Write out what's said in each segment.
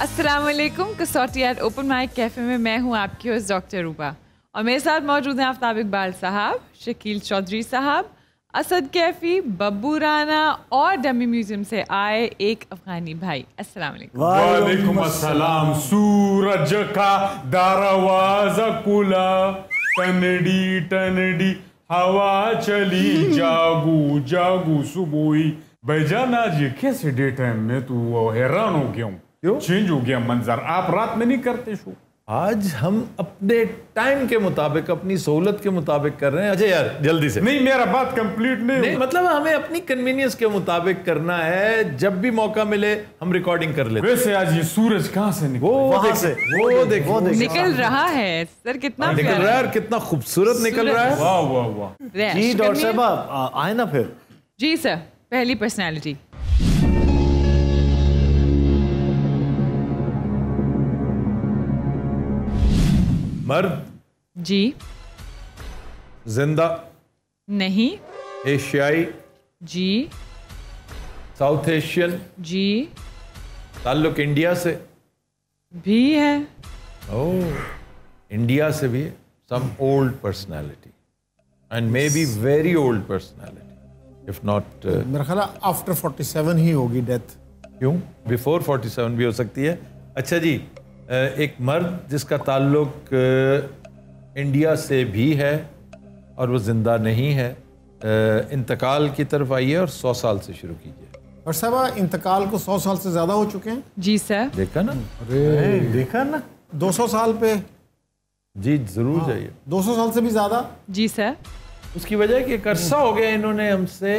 अस्सलाम वालेकुम। कसौटी एट ओपन माइक कैफ़े में मैं हूं आपकी होस्ट डॉक्टर रूपा और मेरे साथ मौजूद हैं आफ्ताब इकबाल साहब, शकील चौधरी साहब, असद कैफी, बब्बू राना और डमी म्यूजियम से आए एक अफगानी भाई। अस्सलाम वालेकुम। वालेकुम अस्सलाम। सूरज का दरवाजा खुला, टनडी टनडी हवा चली, जागू जागू सुबह। भाईजान आज कैसे डे टाइम में तू हैरान हो गया हूँ, क्यों चेंज हो गया मंजर? आप रात में नहीं करते शो? आज हम अपने टाइम के मुताबिक, अपनी सहूलत के मुताबिक कर रहे हैं। अच्छा यार जल्दी से। नहीं, मेरा बात कंप्लीट नहीं मतलब हमें अपनी कन्वीनियंस के मुताबिक करना है। जब भी मौका मिले हम रिकॉर्डिंग कर लेते। वैसे आज ये सूरज कहाँ से निकला? वो देखो निकल रहा है सर, कितना निकल रहा है और कितना खूबसूरत निकल रहा है। वाह वाह वाह। जी डॉक्टर साहब आए ना फिर। जी सर, पहली पर्सनालिटी। मर्द जी जिंदा नहीं। एशियाई जी साउथ एशियन जी ताल्लुक इंडिया से भी है। ओह, इंडिया से भी। Some old personality and may be very old personality, if not मेरा ख्याल आफ्टर 47 ही होगी डेथ। क्यों? बिफोर 47 भी हो सकती है। अच्छा जी, एक मर्द जिसका ताल्लुक इंडिया से भी है और वो जिंदा नहीं है, इंतकाल की तरफ आइए और 100 साल से शुरू कीजिए। और साहब इंतकाल को 100 साल से ज्यादा हो चुके हैं। जी सर। देखा ना? अरे देखा ना, 200 साल पे। जी जरूर जाइए। 200 साल से भी ज्यादा। जी सर। उसकी वजह कि एक अरसा हो गया इन्होंने हमसे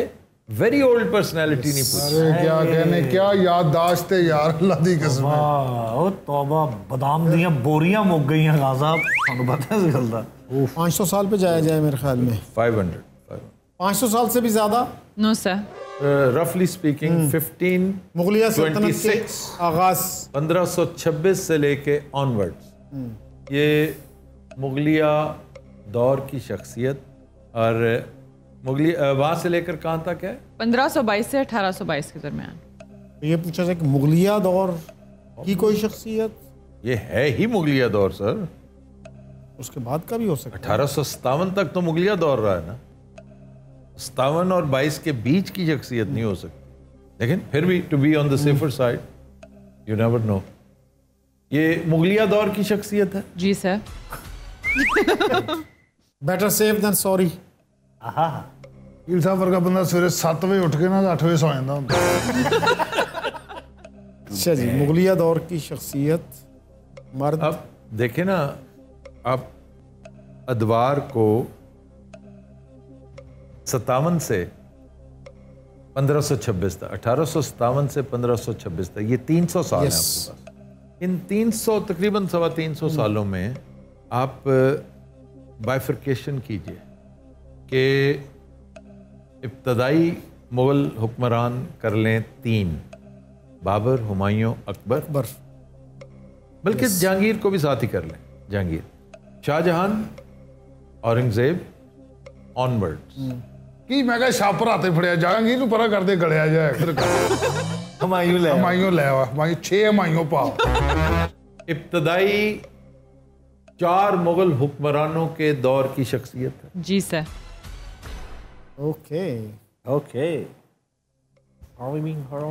वेरी ओल्ड पर्सनैलिटी नहीं पूछी। अरे क्या कहने, क्या याददाश्त है यार, अल्लाह दी कसम। ओ तौबा, बादाम दिया बोरियां मुक गई हैं गाजा साहब, थानू पता है इस गल दा। 500 साल पे जाया जाए मेरे ख्याल में। 500 साल से भी ज्यादा। No sir. रफली स्पीकिंग 15 मुगलिया सल्तनत के आगाज 1526 से लेके ऑनवर्ड्स ये मुगलिया दौर की शख्सियत। और मुगलिया वहां से लेकर कहाँ तक है? 1522 से 1822 के दरमियान। ये पूछा जाए कि मुगलिया दौर की कोई शख्सियत। ये है ही मुगलिया दौर सर। उसके बाद का भी हो सकता है। 1857 तक तो मुगलिया दौर रहा है ना। 57 और 22 के बीच की शख्सियत नहीं हो सकती, लेकिन फिर भी to be on the safer side, you never know. ये मुगलिया दौर की शख्सियत है। जी sir. Better safe than sorry. कील साहब वर्गा बंदा सवेरे 7 बजे उठ के ना 8 बजे सो जाता ਹੁੰਦਾ। अच्छा जी, मुगलिया दौर की शख्सियत मर्द। अब देखे ना आप, अदवार को 57 से 1526 तक, 1857 से 1526 तक, ये 300 साल हैं आपके पास। इन 300 तकरीबन 325 सालों में आप बाइफर्केशन कीजिए कि इब्तदाई मुग़ल हुक्मरान कर लें 3, बाबर, हुमायूं, अकबर, बल्कि जहांगीर को भी साथ ही कर लें। जहांगीर, शाहजहां, औरंगजेब, ऑनवर्ड्स। की मैं कहा छापर हाथे फड़िया जहांगीर नूं परा करदे गलिया जाए फिर हमायूं ले आवा, हमायूं 6 हमायूं पा। इब्तदाई 4 मुग़ल हुक्मरानों के दौर की शख्सियत है। जी सर। Okay okay.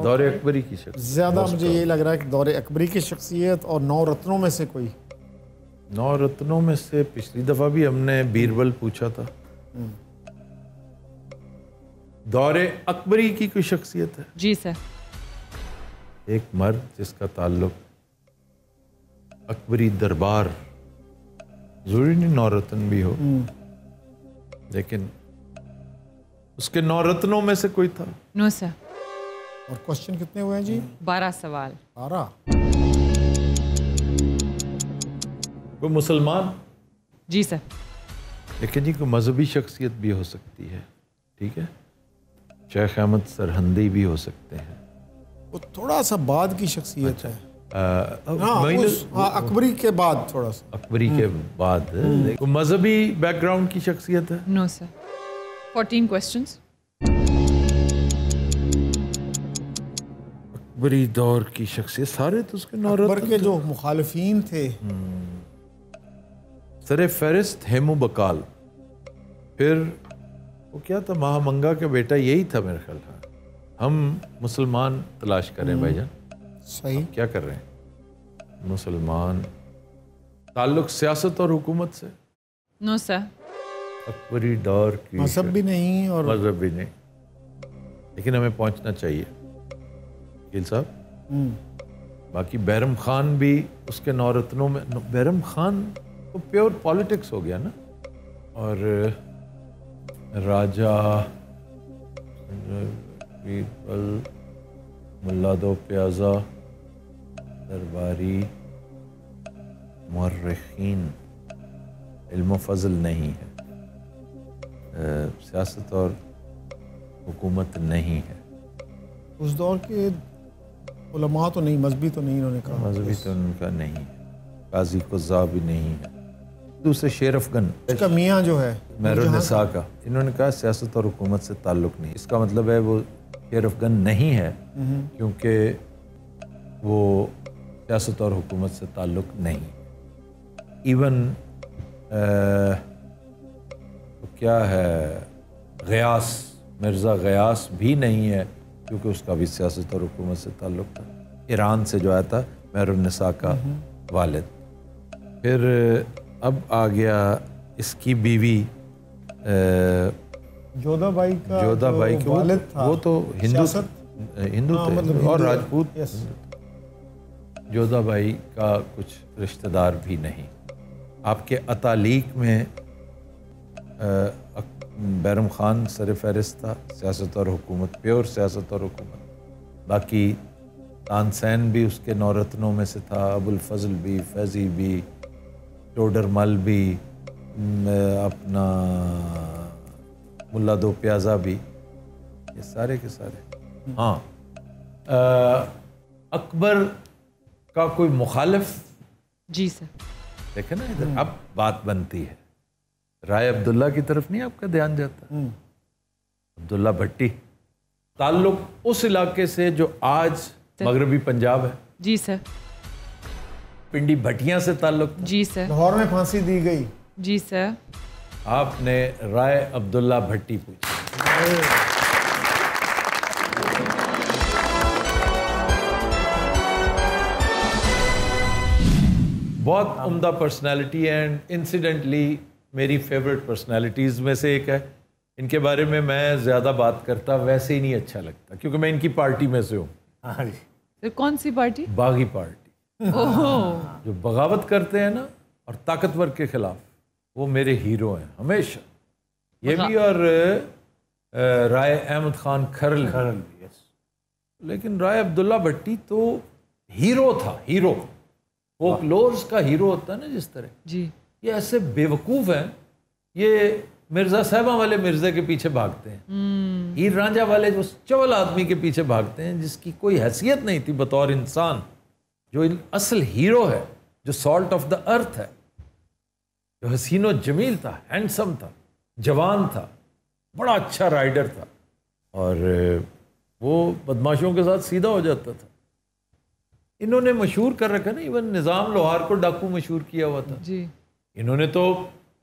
दौरे अकबरी की शख्सियत। ज्यादा मुझे ये लग रहा है कि दौरे अकबरी की शख्सियत और 9 रत्नों में से कोई। 9 रत्नों में से पिछली दफा भी हमने बीरबल पूछा था। दौरे अकबरी की कोई शख्सियत है? जी सर। एक मर्द जिसका ताल्लुक अकबरी दरबार, जरूरी नहीं 9 रत्न भी हो, लेकिन उसके 9 रत्नों में से कोई था। No sir. और क्वेश्चन कितने हुए हैं जी? 12 सवाल। 12। कोई मुसलमान? जी सर। लेकिन जी कोई मजहबी शख्सियत भी हो सकती है, ठीक है? शेख अहमद सरहंदी भी हो सकते हैं। वो थोड़ा सा बाद की शख्सियत है। अकबरी के बाद थोड़ा सा। अकबरी के बाद मजहबी बैकग्राउंड की शख्सियत है? No sir. 14 क्वेश्चंस। अकबरी दौर की शख्सियत सारे तो उसके अकबर नौरत के जो मुखालिफिन थे सर फहरिस्त हेमू बकाल, फिर वो क्या था, महामंगा का बेटा, यही था मेरे ख्याल। हम मुसलमान तलाश करें भाईजान, सही क्या कर रहे हैं मुसलमान? ताल्लुक सियासत और हुकूमत से? No sir. अकबरी दौर की मजहब भी नहीं और मजहब भी नहीं, लेकिन हमें पहुंचना चाहिए गिल साहब। बाकी बैरम खान भी उसके नौरत्नों में, बैरम खान तो प्योर पॉलिटिक्स हो गया ना। और राजा बीरबल, मुल्ला दो प्याजा, दरबारी, मुर्रिखीन, इल्म फजल नहीं है, सियासत और हुकूमत नहीं है। उस दौर के उलमा तो नहीं, मजहबी तो नहीं, इन्होंने कहा मजहबी तो उनका नहीं है, काजी कुज़ा भी नहीं है। दूसरे शेर अफगन, इसका मियाँ जो है महरुन्निसा का, इन्होंने कहा सियासत और हुकूमत से ताल्लुक़ नहीं। इसका मतलब है वो शेर अफगन नहीं है क्योंकि वो सियासत और हुकूमत से ताल्लुक़ नहीं। इवन तो क्या है, गयास, मिर्ज़ा गयास भी नहीं है क्योंकि उसका भी सियासत और हुकूमत से ताल्लुक़ था। ईरान से जो आया था महरुन्निसा का वालिद। फिर अब आ गया इसकी बीवी जोधा बाई का, जोधा बाई के, वालिद था, वो तो हिंदू थे मतलब और हिंदू, राजपूत। यस। जोधा बाई का कुछ रिश्तेदार भी नहीं। आपके अतालीक में बैरम खान सर फहरिस्त था, सियासत और हुकूमत, प्योर सियासत और हुकूमत। बाकी तानसेन भी उसके नौरत्नों में से था, अबुल फजल भी, फैजी भी, टोडरमल भी, अपना मुल्ला दो प्याजा भी, ये सारे के सारे। हाँ, अकबर का कोई मुखालिफ? जी सर। देखे ना इधर अब बात बनती है। राय अब्दुल्ला की तरफ नहीं आपका ध्यान जाता? अब्दुल्ला भट्टी, ताल्लुक उस इलाके से जो आज मगरबी पंजाब है। जी सर। पिंडी भटियां से ताल्लुक था। जी सर। लाहौर में फांसी दी गई। जी सर। आपने राय अब्दुल्ला भट्टी पूछी। बहुत उम्दा पर्सनालिटी एंड इंसिडेंटली मेरी फेवरेट पर्सनालिटीज़ में से एक है। इनके बारे में मैं ज़्यादा बात करता वैसे ही नहीं अच्छा लगता क्योंकि मैं इनकी पार्टी में से हूँ। तो कौन सी पार्टी? बागी पार्टी। जो बगावत करते हैं ना और ताकतवर के खिलाफ, वो मेरे हीरो हैं हमेशा। ये भी और राय अहमद खान खरल। लेकिन राय अब्दुल्ला भट्टी तो हीरो था, हीरो। फोकलोर्स का हीरो होता है ना जिस तरह। जी। ये ऐसे बेवकूफ़ हैं, ये मिर्ज़ा साहबा वाले मिर्ज़े के पीछे भागते हैं, हीर रांझा वाले जो चवल आदमी के पीछे भागते हैं जिसकी कोई हैसियत नहीं थी बतौर इंसान। जो असल हीरो है, जो सॉल्ट ऑफ द अर्थ है, जो हसीनो जमील था, हैंडसम था, जवान था, बड़ा अच्छा राइडर था और वो बदमाशों के साथ सीधा हो जाता था। इन्होंने मशहूर कर रखा ना, इवन निज़ाम लोहार को डाकू मशहूर किया हुआ था। जी। इन्होंने तो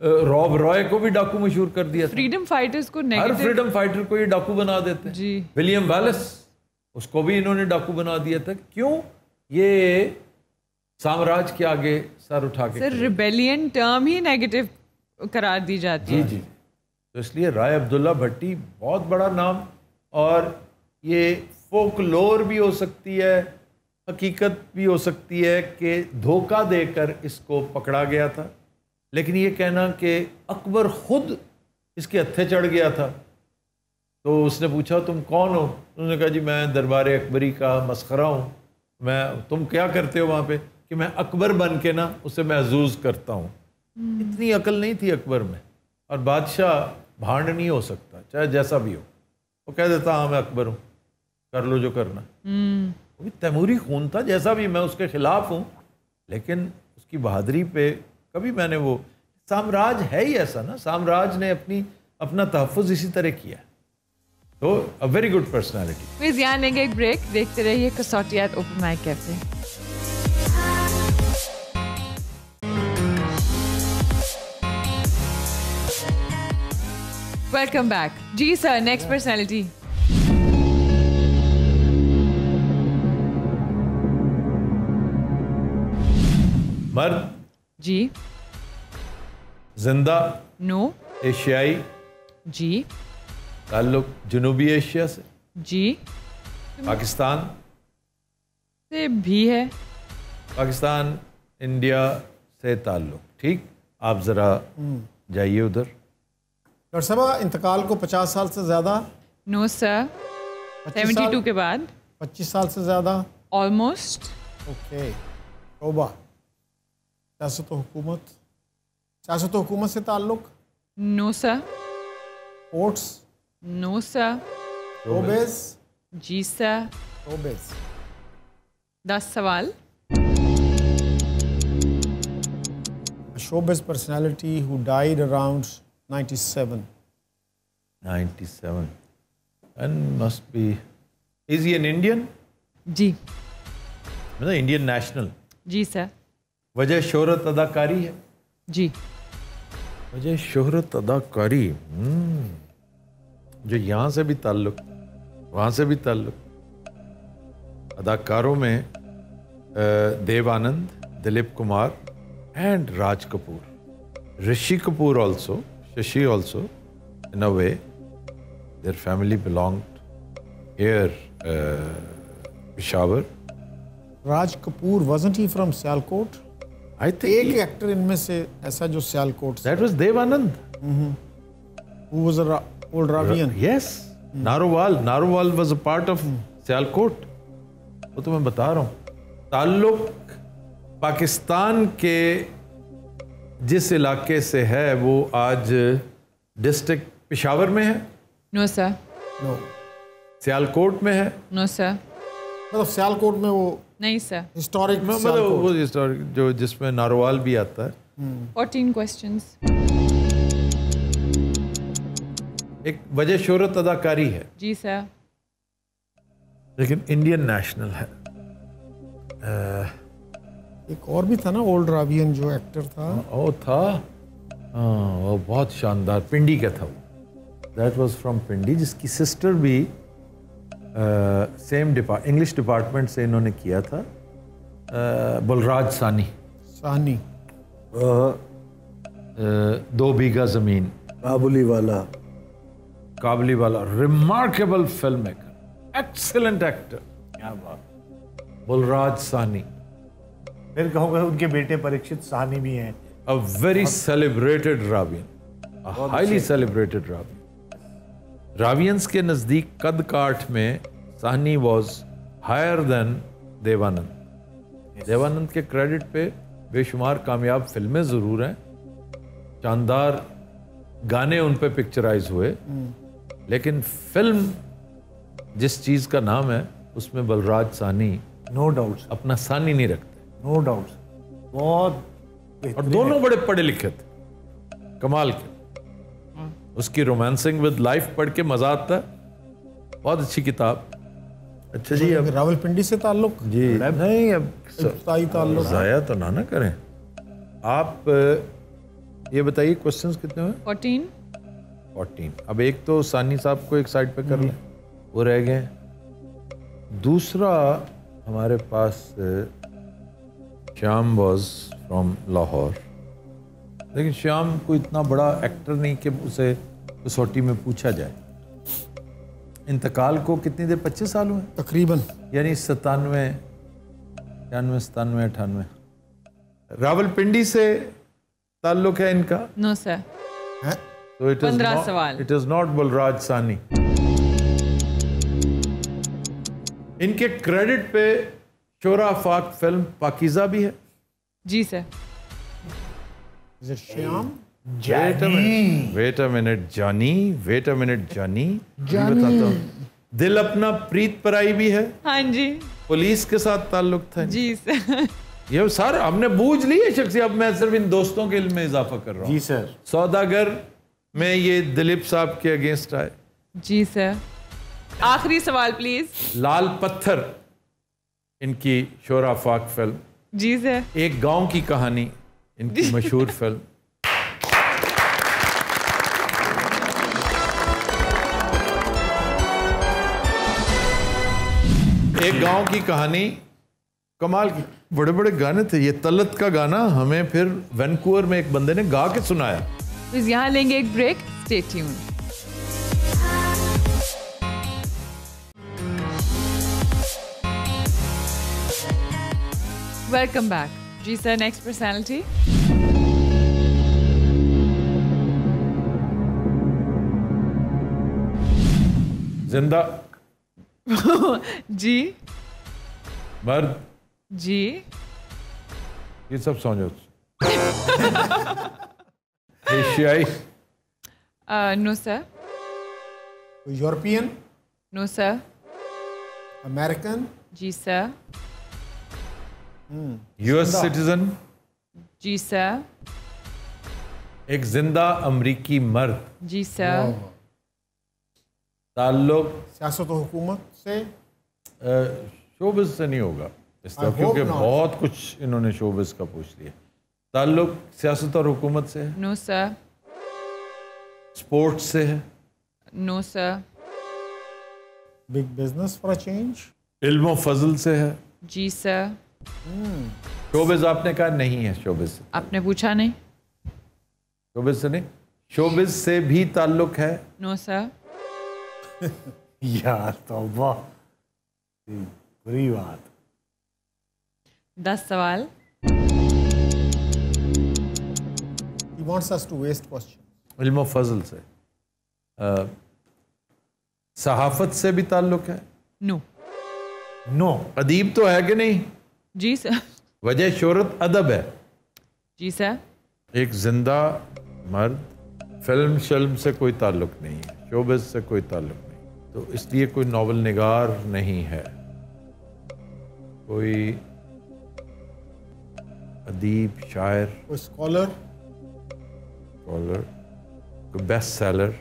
रॉब रॉय को भी डाकू मशहूर कर दिया था। फ्रीडम फाइटर्स को हर नेगेटिव। फ्रीडम फाइटर को ये डाकू बना देते हैं। जी। विलियम वैलेस, उसको भी इन्होंने डाकू बना दिया था। क्यों? ये साम्राज्य के आगे सर उठा के सर रिबेलियन टर्म ही नेगेटिव करार दी जाती है। जी। तो इसलिए राय अब्दुल्ला भट्टी बहुत बड़ा नाम, और ये फोकलोर भी हो सकती है, हकीकत भी हो सकती है कि धोखा देकर इसको पकड़ा गया था। लेकिन ये कहना कि अकबर खुद इसके हत्थे चढ़ गया था, तो उसने पूछा तुम कौन हो? उन्होंने कहा जी मैं दरबार अकबरी का मस्खरा हूँ। तुम क्या करते हो वहाँ पे? कि मैं अकबर बन के ना उसे महजूज़ करता हूँ। इतनी अकल नहीं थी अकबर में, और बादशाह भांड नहीं हो सकता चाहे जैसा भी हो। वो कह देता हाँ मैं अकबर हूँ, कर लो जो करना। वो भी तैमूरी खून था, जैसा भी, मैं उसके खिलाफ हूँ, लेकिन उसकी बहादुरी पे कभी मैंने वो, साम्राज्य है ही ऐसा ना, साम्राज्य ने अपना तहफ़्फ़ुज़ इसी तरह किया। तो a very good personality. Please यहाँ लेंगे एक ब्रेक, देखते रहिए Kasauti at open mic cafe. Welcome back. जी सर, नेक्स्ट पर्सनैलिटी। मर्द, जी। जिंदा, नो। एशियाई, जी। ताल्लुक जनूबी एशिया से, जी। पाकिस्तान से भी है। पाकिस्तान इंडिया से ताल्लुक। ठीक, आप ज़रा जाइए उधर। डॉक्टर साहब, इंतकाल को 50 साल से ज़्यादा? No sir. 72 के बाद। 25 साल से ज़्यादा? ऑलमोस्ट। ओके। तौबा। सियासत हुकूमत? सियासत हुकूमत से ताल्लुक? No sir. Courts? No sir. Showbiz? जी सर। शोबेज। 10 सवाल। Showbiz personality who died around 97. 97 and must be, is he an Indian? जी। मतलब इंडियन नेशनल। जी सर। वजह शोहरत अदाकारी है? जी। वजह शोहरत अदाकारी, जो यहाँ से भी ताल्लुक वहाँ से भी ताल्लुक। अदाकारों में Dev Anand, Dilip Kumar and Raj Kapoor. Rishi Kapoor also, Shashi also, in a way, their family belonged here, Peshawar. Raj Kapoor, wasn't he from Sialkot? I think एक एक्टर इनमें से ऐसा जो सियालकोट से, that was Dev Anand. who was a old Ravian. Yes, Narowal was a part of Sialkot. वो तो मैं बता रहा हूँ। ताल्लुक पाकिस्तान के जिस इलाके से है वो आज डिस्ट्रिक्ट पेशावर में है? No sir. No. सियालकोट में है? No sir. मतलब सियालकोट में वो नहीं सर। हिस्टोरिक मतलब वो हिस्टोरिक जो जिसमें नारोवाल भी आता है। 14 क्वेश्चंस। एक वजह शोहरत अदाकारी है, जी सर। लेकिन इंडियन नेशनल है। एक और भी था ना ओल्ड रावियन जो एक्टर था। वो था, हाँ, वो बहुत शानदार पिंडी का था वो। दैट वाज फ्रॉम पिंडी, जिसकी सिस्टर भी सेम इंग्लिश डिपार्टमेंट से इन्होंने किया था। बलराज सानी। साहनी। 2 बीघा जमीन। काबुली वाला, remarkable film maker, excellent actor. क्या बात। बलराज सानी। फिर कहूँगा उनके बेटे परीक्षित साहनी भी हैं। A very celebrated Ravian, a highly celebrated Ravian. Ravians के नज़दीक कद काठ में Sahni was higher than Devanand. Devanand के क्रेडिट पे बेशुमार कामयाब फिल्में ज़रूर हैं, शानदार गाने उन पे पिक्चराइज हुए, लेकिन फिल्म जिस चीज़ का नाम है उसमें बलराज सानी नो डाउट्स अपना सानी नहीं रखते। नो डाउट्स, बहुत और दोनों बड़े पढ़े लिखे थे, कमाल के। उसकी रोमांसिंग विद लाइफ पढ़ के मजा आता है, बहुत अच्छी किताब। अच्छा जी, अब रावलपिंडी से ताल्लुक? जी नहीं, अब ताल्लुक जाया तो ना करें। आप ये बताइए क्वेश्चंस कितने हुए? 14। अब एक तो सानी साहब को एक साइड पे कर लें, वो रह गए। दूसरा हमारे पास श्याम वॉज फ्रॉम लाहौर, लेकिन श्याम को इतना बड़ा एक्टर नहीं कि उसे कसौटी में पूछा जाए। इंतकाल को कितनी देर, 25 साल हुए तकरीबन, यानी 97, 98। रावलपिंडी से ताल्लुक है इनका? No sir. तो इट 15 सवाल। इट इज नॉट बलराज सानी। इनके क्रेडिट पे शोरा फाक फिल्म पाकीज़ा भी है? जी sir. Shyam? Wait a minute जानी, बताता हूँ। दिल अपना प्रीत पराई भी है? हाँ जी। पुलिस के साथ ताल्लुक था? जी सर। ये सर हमने बूझ ली है शख्सी, अब मैं सिर्फ इन दोस्तों के इल्म में इजाफा कर रहा हूँ। जी सर। सौदागर में ये दिलीप साहब के अगेंस्ट आए? जी सर। आखिरी सवाल प्लीज। लाल पत्थर इनकी शोर आफाक फिल्म, जी सर। एक गांव की कहानी इनकी मशहूर फिल्म। एक गांव की कहानी, कमाल की बड़े बड़े गाने थे। ये तलत का गाना हमें फिर वैनकूवर में एक बंदे ने गा के सुनाया। तो यहाँ लेंगे एक break, stay tune. Welcome back. जी सर, नेक्स्ट पर्सनालिटी। जिंदा जी मर्द, जी ये सब समझो। एशियाई, no sir. European, no sir. American, जी सर। यूएस सिटीजन, जी सर। एक जिंदा अमरीकी मर्द, जी सर। ताल्लुक सियासत और हुकूमत से। शोबिज से नहीं होगा इस तरह, I hope क्योंकि not. बहुत कुछ इन्होंने शोबिज का पूछ लिया। ताल्लुक सियासत और हुकूमत से है, नो सर। स्पोर्ट्स से है, no sir. Big business for a change. इल्म और फजल से है। जी सर। शोबिज आपने कहा नहीं है, शोबिज से, आपने पूछा नहीं। शोबिज से नहीं, शोबिज से भी ताल्लुक है। No sir. यार तौबा, बुरी बात। 10 सवाल। He wants us to waste questions. इल्म और फजल से, सहाफत से भी ताल्लुक है। नो। नो। अदीब तो है कि नहीं? जी सर। वजह शोहरत अदब है। जी सर। एक जिंदा मर्द, फिल्म शल्म से कोई ताल्लुक नहीं है, शोबिज से कोई ताल्लुक नहीं, तो इसलिए कोई नॉवल निगार नहीं है, कोई अदीब, शायर, कोई स्कॉलर, स्कॉलर, कोई बेस्ट सेलर,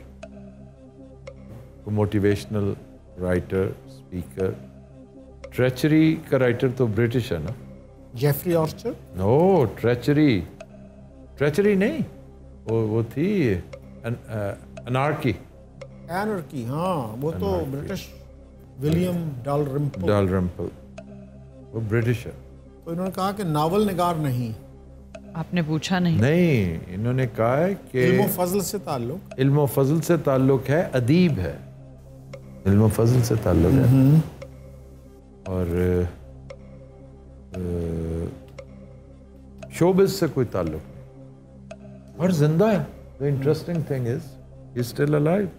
कोई मोटिवेशनल राइटर, स्पीकर। ट्रेचरी का राइटर तो ब्रिटिश है ना? Jeffrey Archer. No, treachery, treachery नहीं, वो थी अनार्की। एनर्की, हाँ वो तो ब्रिटिश। William Dalrymple. डालरिम्पल, वो ब्रिटिश है। तो इन्होंने कहा कि नावल निगार नहीं, आपने पूछा नहीं। नहीं, इन्होंने कहा है कि इल्म फजल से ताल्लुक। इल्म और फजल से ताल्लुक है, अदीब है, इल्म और फजल से ताल्लुक है, और शोबिज से कोई ताल्लुक नहीं, और जिंदा है। The interesting thing is he is still alive.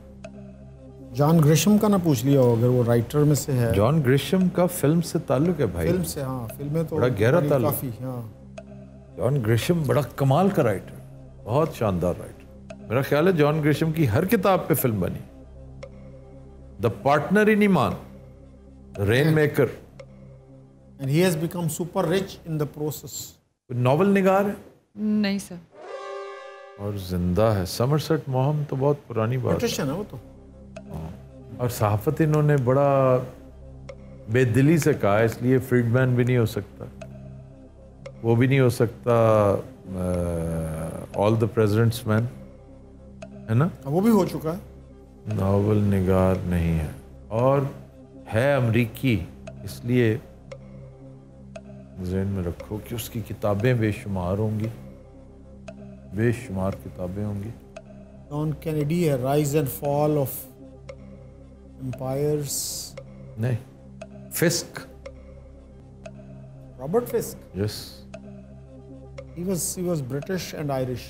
John Grisham का ना पूछ लिया हो, अगर वो राइटर में से है। जॉन ग्रिशम का फिल्म से ताल्लुक है भाई। फिल्म से, हाँ फिल्में तो बड़ा गहरा बड़ी ताल्लुक। काफी, हाँ। जॉन ग्रिशम बड़ा कमाल का राइटर, बहुत शानदार राइटर। मेरा ख्याल है जॉन ग्रिशम की हर किताब पे फिल्म बनी। द पार्टनर इन ईमान, rainmaker, And he has become super rich in the process. Novel निगार है नहीं सर। और जिंदा है। समरसेट मोहम तो बहुत पुरानी बात है। ब्रिटिश है ना वो तो। और सहाफत इन्होंने बड़ा बेदिली से कहा, इसलिए फ्रीडमैन भी नहीं हो सकता, वो भी नहीं हो सकता ऑल द प्रेसिडेंट्स मैन, है ना? वो भी हो चुका है। नावल निगार नहीं है, और है अमरीकी, इसलिए ज़हन में रखो कि उसकी किताबें बेशुमार होंगी, बेशुमार किताबें होंगी। जॉन कैनेडी है, rise and fall of empires. नहीं, Fisk, Robert Fisk. Yes, he was British and Irish.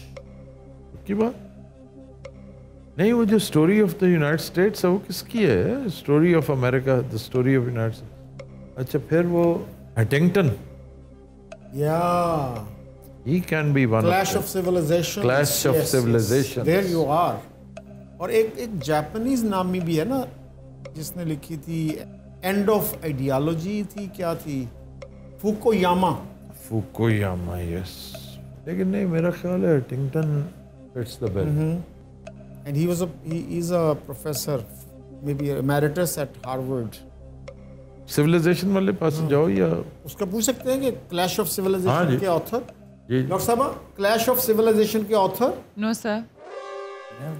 की बात नहीं। वो जो story of the United states है वो किसकी है? Story of America, the story of United states. अच्छा, फिर वो Huntington, Yeah. He can be one Clash of Civilizations. Clash of Civilizations. There you are. और एक जापानीज नामी भी है ना जिसने लिखी थी, एंड ऑफ आइडियोलॉजी थी, क्या थी, फुकुयामा। Fukuyama, yes. लेकिन नहीं, मेरा ख्याल है Huntington fits the bill. And he is a professor maybe emeritus at Harvard. Civilisation वाले पास जाओ या उसका पूछ सकते हैं कि क्लैश ऑफ हाँ सिविलाइजेशन जी। के ऑथर जी डॉक्टर साहब, क्लैश ऑफ सिविलाइजेशन के ऑथर नो सर।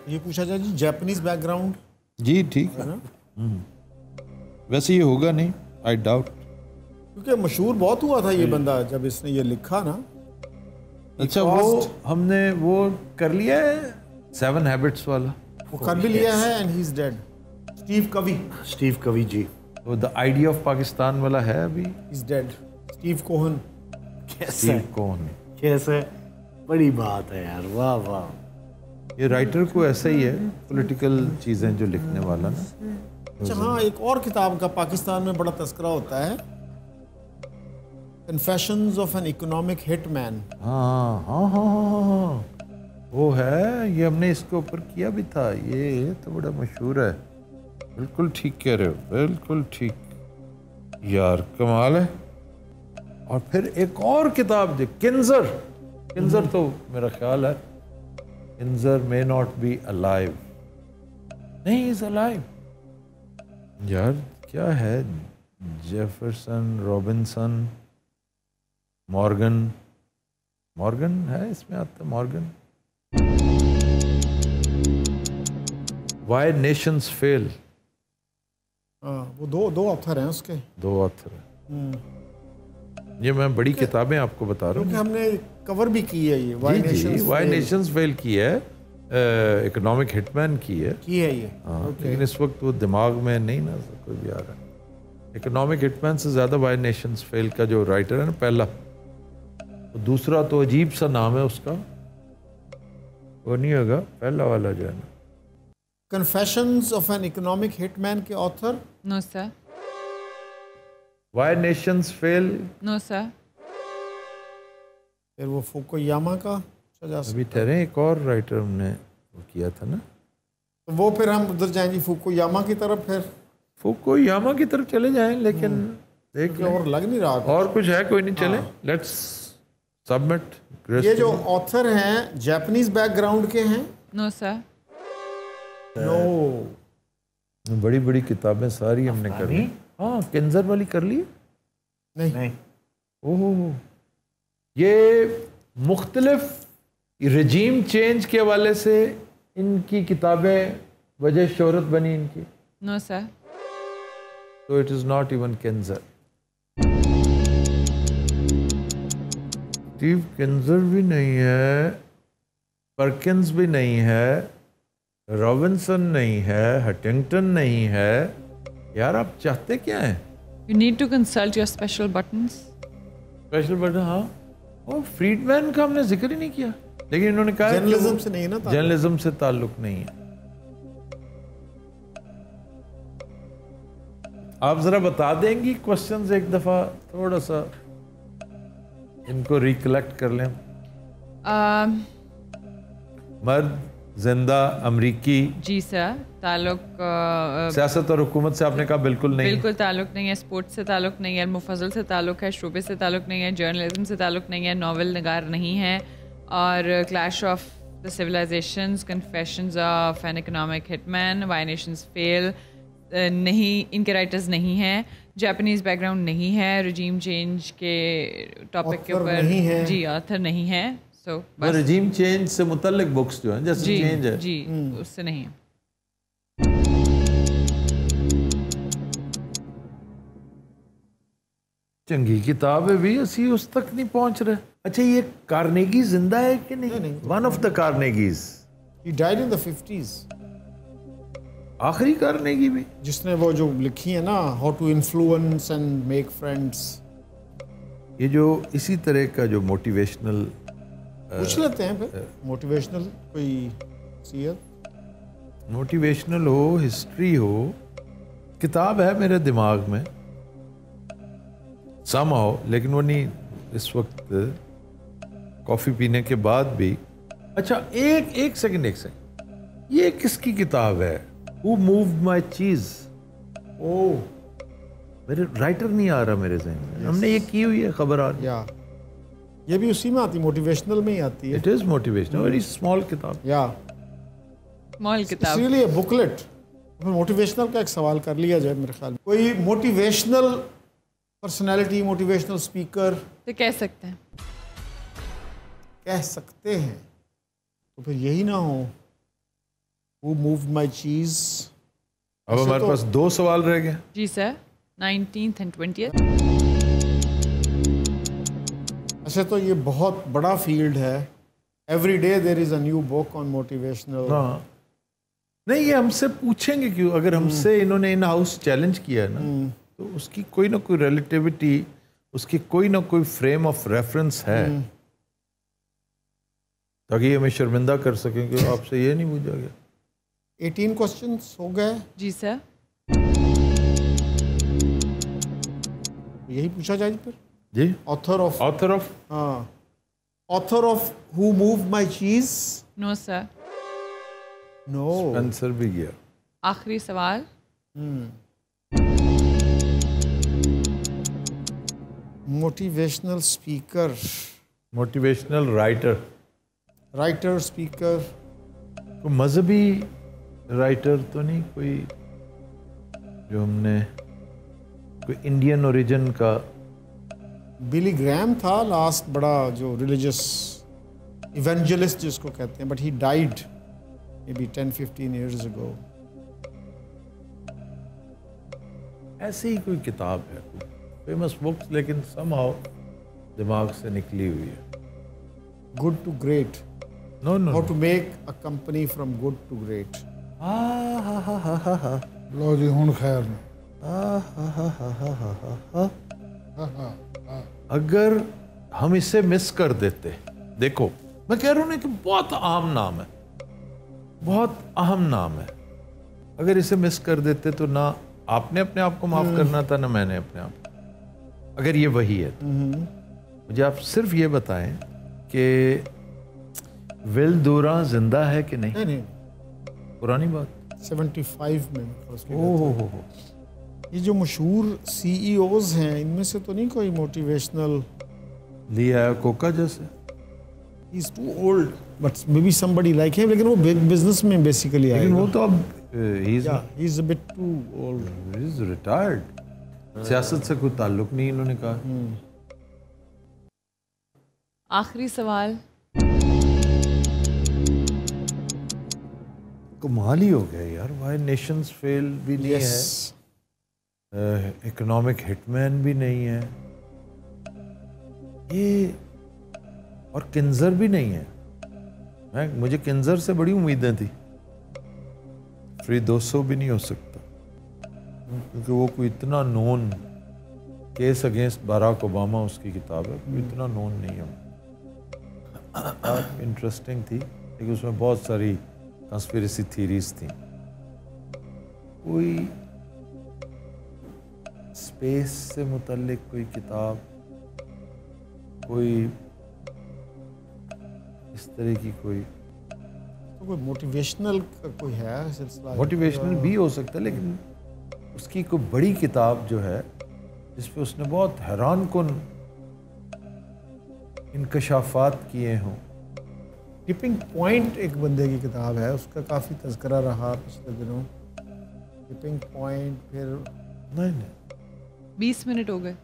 ये पूछा जाए जी, जापानीज बैकग्राउंड जी ठीक है ना, वैसे ये होगा नहीं, आई डाउट। क्योंकि मशहूर बहुत हुआ था ये बंदा जब इसने ये लिखा ना। अच्छा वो हमने वो कर लिया है 7 हैबिट्स वाला, वो कर भी लिया है and he is dead. Steve कवी जी। वो द आइडिया ऑफ पाकिस्तान वाला है अभी, इज डेड। Steve Cohen. कैसे स्टीव कौन? कैसे, बड़ी बात है यार, वाह वाह। ये राइटर को ऐसा ही है, पॉलिटिकल चीजें जो लिखने वाला ना। अच्छा हाँ, एक और किताब का पाकिस्तान में बड़ा तस्करा होता है, confessions of an economic hitman. हाँ हाँ हाँ हाँ हाँ, वो है, ये हमने इसके ऊपर किया भी था, ये तो बड़ा मशहूर है। बिल्कुल ठीक कह रहे हो, बिल्कुल ठीक यार, कमाल है। और फिर एक और किताब जो किंजर, किंजर तो मेरा ख्याल है Keenjhar may not be alive, नहीं इज अलाइव यार। क्या है, जेफरसन, रॉबिन्सन, मॉर्गन, मॉर्गन है इसमें आता, मॉर्गन। वाई नेशंस फेल, वो दो ऑथर हैं उसके। 2 ऑथर है। ये मैं बड़ी किताबें आपको बता रहा क्योंकि हूँ। हमने कवर भी की है ये, वाई नेशंस फेल की है, इकोनॉमिक हिटमैन की है। ये। हाँ, लेकिन इस वक्त वो दिमाग में नहीं ना कोई भी आ रहा है। इकोनॉमिक हिटमैन से ज़्यादा वाई नेशंस फेल का जो राइटर है ना पहला, तो दूसरा तो अजीब सा नाम है उसका, वो नहीं होगा, पहला वाला जो है ना। Confessions of an economic hitman के author no sir. Why nations fail, no sir. फिर वो फुकुयामा का सजा अभी ठहरे, एक और राइटर हमने वो किया था ना। तो वो फिर हम उधर जाएंगे फुकुयामा की तरफ, फिर फुकुयामा की तरफ चले जाएं, लेकिन देख क्योंकि और लग नहीं रहा और कुछ है, कोई नहीं, चले लेट्स सबमिट। ये जो ऑथर हैं जापानीज बैकग्राउंड के हैं। No sir. नो, बड़ी बड़ी किताबें सारी हमने कर ली। हाँ, किंजर वाली कर ली नहीं। ओह, ये मुख्तलिफ रजीम चेंज के हवाले से इनकी किताबें वजह शोहरत बनी इनकी। No sir. तो it is not even Kinzer. Steve Kinzer भी नहीं है, परकिंस भी नहीं है, रॉबिन्सन नहीं है, हटिंगटन नहीं है। यार आप चाहते क्या हैं? You need to consult your special buttons. Special button, हाँ। और फ्रीडमैन का हमने जिक्र ही नहीं किया, लेकिन इन्होंने कहा जर्नलिज्म से नहीं है ना, जर्नलिज्म से ताल्लुक नहीं है। आप जरा बता देंगी क्वेश्चंस एक दफा, थोड़ा सा इनको रिकलेक्ट कर लें। मर्द, जिंदा, अमरीकी। जी सर। ताल्लुक सियासत और हुकूमत से आपने कहा बिल्कुल नहीं। बिल्कुल ताल्लुक नहीं है। स्पोर्ट्स से ताल्लुक नहीं है। मुफज़ल से ताल्लुक है। शोबे से ताल्लुक नहीं है। जर्नलिज्म से ताल्लुक नहीं है। नावल निगार नहीं है। और clash of the civilisations, confessions of an economic hit man, why nations fail नहीं, इनके राइटर्स नहीं हैं। जापानीज बैकग्राउंड नहीं है। रजीम चेंज के टॉपिक के ऊपर जी ऑथर नहीं है। सो बस रजीम चेंज से मुतल्लिक बुक्स जो हैं, जैसे जी चेंज है जी उससे नहीं है। चंगी किताब है भी, असी उस तक नहीं पहुंच रहे। अच्छा, ये कार्नेगी जिंदा है कि नहीं? One of the Carnegies. He died in the 50s। आखिरी कार्नेगी भी, जिसने वो जो लिखी है ना, how to influence and make friends. ये जो इसी तरह का जो मोटिवेशनल, पूछ लेते हैं फिर, मोटिवेशनल कोई सीयत, मोटिवेशनल हो, हिस्ट्री हो, किताब है मेरे दिमाग में समहाउ, लेकिन वो नहीं इस वक्त कॉफी पीने के बाद भी। अच्छा, एक सेकंड, ये किसकी किताब है? Who moved my cheese? ओह, मेरे राइटर नहीं आ रहा मेरे ज़हन में। हमने ये की हुई है, खबर आ रही है। या ये भी उसी में आती, मोटिवेशनल में ही आती है। It is motivational, very small किताब। या स्मॉल किताब। इसीलिए बुकलेट मोटिवेशनल का एक सवाल कर लिया जाए मेरे ख्याल में। कोई मोटिवेशनल पर्सनैलिटी, मोटिवेशनल स्पीकर तो कह सकते हैं। कह सकते हैं तो फिर यही ना हो Who moved my cheese। अब हमारे पास 2 सवाल रह गए। जी सर, 19th and 20th। ऐसे तो ये बहुत बड़ा फील्ड है। Every day there is a new book on motivational. हाँ नहीं, ये हमसे पूछेंगे क्यों? अगर हमसे इन्होंने इन हाउस चैलेंज किया है ना, तो उसकी कोई ना कोई रिलेटिविटी, उसकी कोई ना कोई फ्रेम ऑफ रेफरेंस है, ताकि हमें शर्मिंदा कर सकें कि आपसे ये नहीं पूछा गया। 18 क्वेश्चंस हो गए। जी सर। यही पूछा जाए फिर जी। ऑथर ऑफ हाँ, author of who move my cheese. No sir. No answer भी गया। आखिरी सवाल। Motivational speaker, motivational writer, speaker. कोई मजहबी राइटर तो नहीं, कोई जो हमने कोई इंडियन ओरिजिन का? बिली ग्रैम था लास्ट बड़ा जो रिलीजियस इवेंजलिस्ट जिसको कहते हैं, but he died may be 10-15 years ago। ऐसी ही कोई किताब है, फेमस बुक्स, लेकिन समहाउ दिमाग से निकली हुई है। Good to great, no no. How to make a company from good to great. लो जी हुण खैर ने। अगर हम इसे मिस कर देते, देखो मैं कह रहा हूं ना कि बहुत अहम नाम है, बहुत अहम नाम है। अगर इसे मिस कर देते तो ना आपने अपने आप को माफ करना था, ना मैंने अपने आप को। अगर ये वही है तो मुझे आप सिर्फ ये बताएं कि विल दूरा जिंदा है कि नहीं? नहीं, पुरानी बात। 75 में उसकी ओह, ये जो मशहूर CEOs हैं इनमें से तो नहीं कोई मोटिवेशनल लिया कोका जैसे? He is too old but may be somebody like him, लेकिन वो बिजनेस में बेसिकली आएगा। लेकिन वो तो अब he is a bit too old. He is retired. सियासत से कोई ताल्लुक नहीं, इन्होंने कहा। आखिरी सवाल। कमाल ही हो गया यार। वाई नेशंस फेल भी नहीं है, इकोनॉमिक हिटमैन भी नहीं है ये, और किन्जर भी नहीं है। मुझे किन्जर से बड़ी उम्मीदें थी। फ्री 200 भी नहीं हो सकता, क्योंकि वो कोई इतना known case against Barack Obama उसकी किताब है, कोई इतना नोन नहीं है। इंटरेस्टिंग थी, लेकिन उसमें बहुत सारी कंस्पिरेसी थीरीज थी। कोई स्पेस से मुतल्लिक कोई किताब, कोई इस तरह की कोई, तो कोई मोटिवेशनल कोई है सिलसिला? मोटिवेशनल भी हो सकता है, लेकिन उसकी कोई बड़ी किताब जो है जिसपे उसने बहुत हैरान कुन इंकशाफात किए हों। टिपिंग पॉइंट एक बंदे की किताब है, उसका काफ़ी तज़किरा रहा पिछले दिनों। टिपिंग पॉइंट, फिर नहीं 20 मिनट हो गए।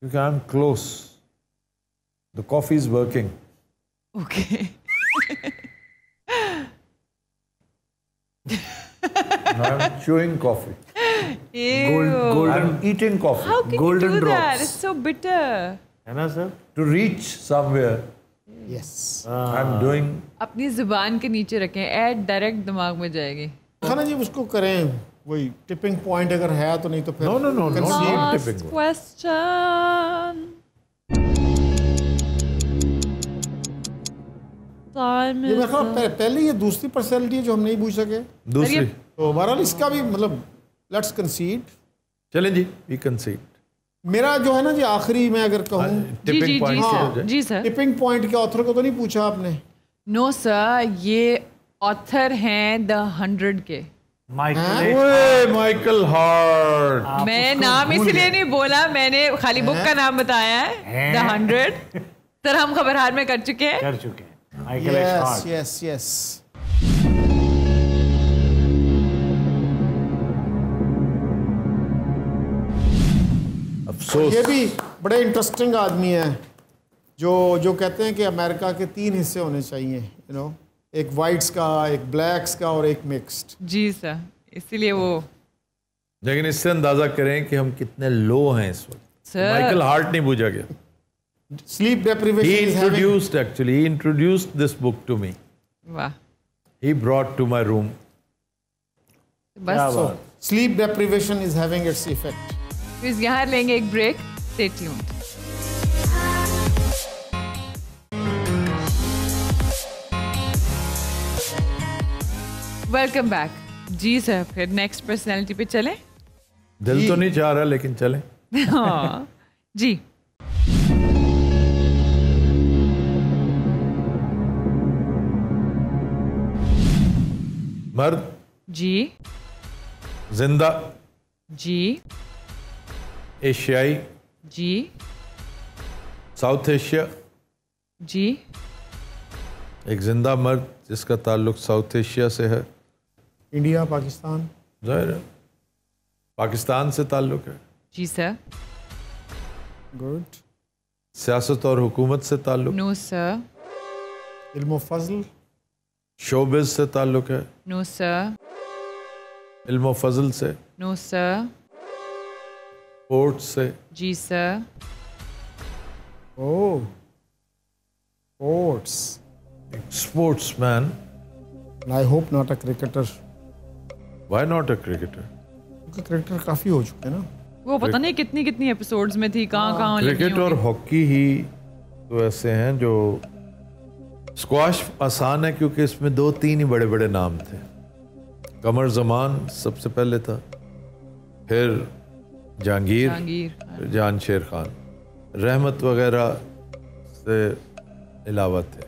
क्योंकि I am close, the coffee is working. Okay. I am chewing coffee, I am eating coffee. How can Golden you do that? drops. It's so bitter. है ना सर? To reach somewhere yes I am doing. अपनी जुबान के नीचे रखें, add direct दिमाग में जाएगी। खाना जी उसको करें, वही टिपिंग पॉइंट अगर है तो, नहीं तो फिर no no no, concede। Last question. Time ये मेरे is ख्याल पहले ये दूसरी पर्सनैलिटी है जो हम नहीं पूछ सके, दूसरी। तो बहरहाल इसका भी मतलब लेट्स कंसीड। चलें जी, वी कंसीड। मेरा जो है ना जी आखिरी, मैं अगर कहूँ जी जी टिपिंग जी पॉइंट सर, जी सर। टिपिंग पॉइंट के ऑथर को तो नहीं पूछा आपने? नो सर, ये ऑथर हैं द 100 के। Michael Hart. मैं नाम इसलिए नहीं बोला, मैंने खाली बुक का नाम बताया है, द 100। सर हम खबरहार में कर चुके हैं। कर चुके हैं। Michael H yes heart. Yes yes. अफसोस। ये भी बड़े इंटरेस्टिंग आदमी है जो कहते हैं कि अमेरिका के 3 हिस्से होने चाहिए, यू नो, एक वाइट्स का, एक ब्लैक्स का और एक मिक्स्ड। जी सर, इसीलिए वो लेकिन इससे अंदाजा करें कि हम कितने लो हैं इस वक्त। सर माइकल हार्ट नहीं पूछा गया। Sleep He deprivation is introduced actually. He introduced this book to me. वाह, He brought to my room. बस sleep deprivation is having its effect. फिर यहाँ लेंगे एक break. Stay tuned. Welcome back. जी सर, फिर नेक्स्ट पर्सनैलिटी पे चलें। दिल तो नहीं चाह रहा लेकिन चलें। हाँ जी, मर्द, जी, जिंदा, जी, एशियाई, जी, साउथ एशिया। जी, एक जिंदा मर्द जिसका ताल्लुक साउथ एशिया से है। इंडिया, पाकिस्तान। जाहिर है पाकिस्तान से ताल्लुक है। जी सर। गुड। सियासत और हुकूमत से ताल्लुक, नो सर, इल्म फजल। शोबिज से ताल्लुक है, नो सर, इल्म फजल से, नो सर, स्पोर्ट्स से। जी sir. Oh, sports. Sportsman. I hope not a cricketer, why not a cricketer? क्योंकि क्रिकेटर काफी हो चुके हैं ना। वो पता नहीं कितनी कितनी एपिसोड्स में थी, कहाँ कहाँ लगी क्रिकेट और होंगी। हॉकी ही तो ऐसे हैं जो। स्क्वाश आसान है क्योंकि इसमें 2-3 ही बड़े बड़े नाम थे। कमर जमान सबसे पहले था, फिर जहांगीर, जहांगीर, फिर जान शेर खान, रहमत वगैरह से अलावा थे।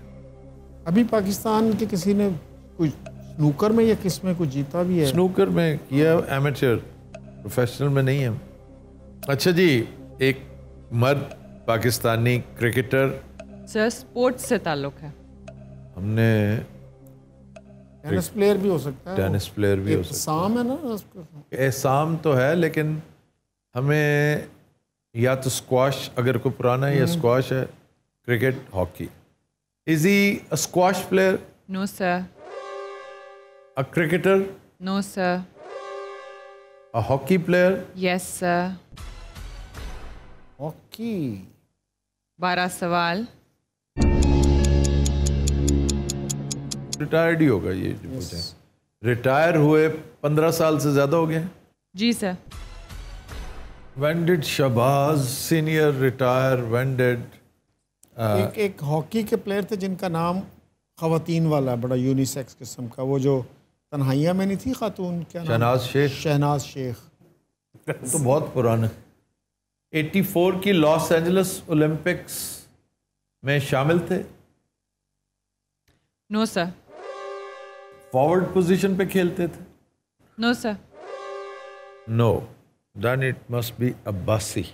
अभी पाकिस्तान के किसी ने कुछ स्नूकर में या किस में कुछ जीता भी है? स्नूकर में किया, एमेचर, प्रोफेशनल में नहीं है। अच्छा जी, एक मर्द पाकिस्तानी क्रिकेटर। सर स्पोर्ट्स से ताल्लुक है। हमने टेनिस प्लेयर भी हो सकता है। टेनिस प्लेयर भी हो एक सकता साम है ना उसको। है। एहसाम तो है लेकिन हमें या तो स्क्वाश, अगर कोई पुराना है, या स्क्वाश है, cricket, hockey. Is he a squash player, no sir, a cricketer, no sir, a hockey player? Yes sir. Hockey. 12 सवाल। रिटायर्ड ही होगा ये जो पूछे। रिटायर हुए 15 साल से ज्यादा हो गए हैं। जी sir. When did Shahbaz senior retire? When did एक हॉकी के प्लेयर थे जिनका नाम खवातीन वाला है, बड़ा यूनिसेक्स किस्म का, वो जो तन्हाइया में नहीं थी खातून, क्या नाम? शहनाज शेख? शहनाज शेख। तो बहुत पुराना। 84 की लॉस एंजलिस ओलंपिक्स में शामिल थे। नो सर, फॉरवर्ड पोजीशन पे खेलते थे। No sir, no, then it must be Abbasi.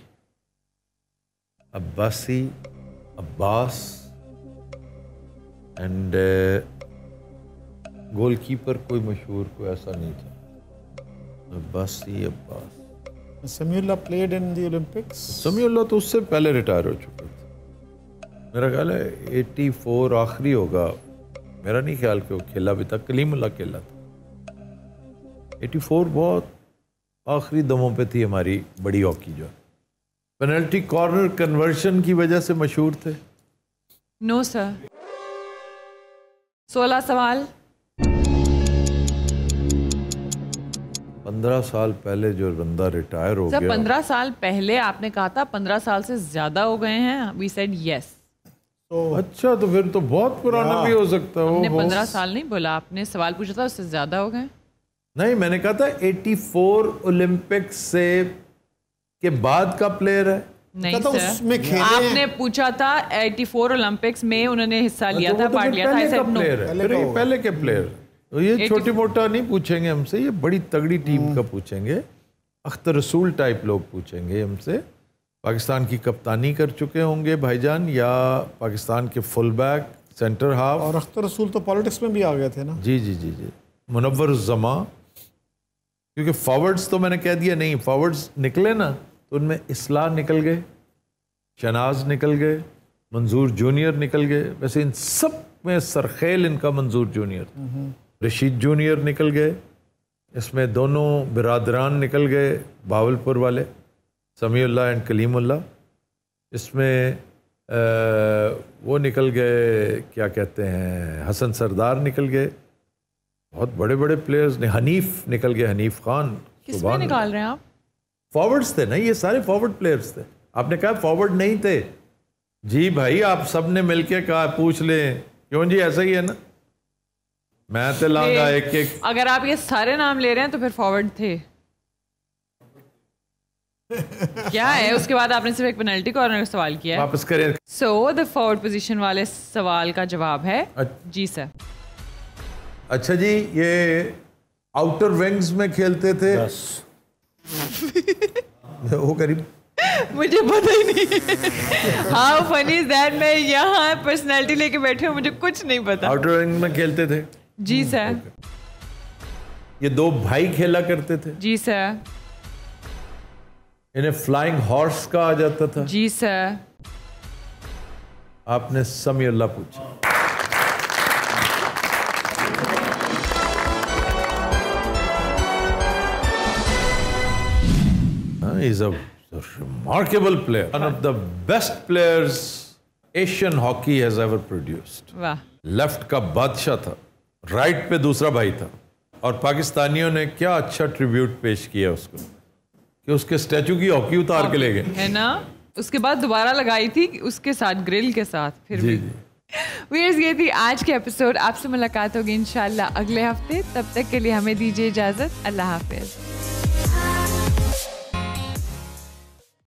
Abbasi, Abbas. And goalkeeper कोई मशहूर कोई ऐसा नहीं था। Abbasi, Abbas. Samiullah played in the Olympics. Samiullah तो उससे पहले रिटायर हो चुके थे। मेरा ख्याल है 84 आखिरी होगा। मेरा नहीं ख्याल कि वो खेला भी था। कलीमुल्लाह खेला था। 84 बहुत आखिरी दमों पे थी हमारी बड़ी हॉकी जो। पेनल्टी कॉर्नर कन्वर्शन की वजह से मशहूर थे। No sir. 16 सवाल। 15 साल पहले जो बंदा रिटायर हो सर गया। 15 साल पहले आपने कहा था, 15 साल से ज्यादा हो गए हैं। We said yes. अच्छा, तो फिर तो बहुत पुराना भी हो सकता है। हमने वो 15 साल नहीं बोला, आपने सवाल पूछा था उससे ज्यादा हो गए। नहीं, मैंने कहा था 84 ओलंपिक्स से के बाद का प्लेयर है। नहीं तो सर, उसमें खेले आपने पूछा था 84 ओलंपिक्स में उन्होंने हिस्सा लिया था, पार्ट लिया था। I said no। पहले के प्लेयर। तो ये छोटी मोटा नहीं पूछेंगे हमसे, ये बड़ी तगड़ी टीम का पूछेंगे। अख्तर रसूल टाइप लोग पूछेंगे हमसे। पाकिस्तान की कप्तानी कर चुके होंगे भाईजान, या पाकिस्तान के फुल बैक, सेंटर हाफ। और अख्तर रसूल तो पॉलिटिक्स में भी आ गए थे ना। जी जी जी जी। मुनव्वर जमा, क्योंकि फॉरवर्ड्स तो मैंने कह दिया नहीं, फॉरवर्ड्स निकले ना तो उनमें इस्लाह निकल गए, शनाज निकल गए, मंजूर जूनियर निकल गए। वैसे इन सब में सरखेल इनका मंजूर जूनियर था। रशीद जूनियर निकल गए, इसमें दोनों बिरादरान निकल गए बावलपुर वाले, समीउल्लाह एंड कलीमुल्लाह। इसमें वो निकल गए, क्या कहते हैं, हसन सरदार निकल गए, बहुत बड़े बड़े प्लेयर्स ने। हनीफ निकल गए, हनीफ खान। किसमें निकाल रहे हैं आप? फॉरवर्ड्स थे ना, ये सारे फॉरवर्ड प्लेयर्स थे। आपने कहा फॉरवर्ड नहीं थे जी भाई, आप सब ने मिलके कहा, पूछ लें क्यों जी, ऐसा ही है ना। मैं तो लाऊंगा एक एक। अगर आप ये सारे नाम ले रहे हैं तो फिर फॉरवर्ड थे। क्या है उसके बाद आपने सिर्फ एक पेनल्टी कॉर्नर का सवाल किया है। वापस करें। सो द फॉरवर्ड पोजीशन वाले सवाल का जवाब है जी सर। अच्छा जी, ये आउटर विंग्स में खेलते थे। वो करीब मुझे पता ही नहीं। हाउ फनी इज दैट, मैं यहाँ पर्सनालिटी लेके बैठे हूँ, मुझे कुछ नहीं पता। आउटर विंग में खेलते थे जी सर। ये दो भाई खेला करते थे जी सर। इन्हें फ्लाइंग हॉर्स कहा जाता था जी सर। आपने समीउल्लाह पूछा। He's a remarkable player, one of the best players Asian hockey has ever produced. वाह। लेफ्ट का बादशाह था, राइट पे दूसरा भाई था, और पाकिस्तानियों ने क्या अच्छा ट्रिब्यूट पेश किया उसको कि उसके स्टैचू की हॉकी उतार के ले गए, है ना। उसके बाद दोबारा लगाई थी उसके साथ, ग्रिल के साथ। फिर भी व्यूअर्स, ये थी आज के एपिसोड। आपसे मुलाकात होगी इंशाल्लाह अगले हफ्ते। तब तक के लिए हमें दीजिए इजाजत। अल्लाह हाफिज।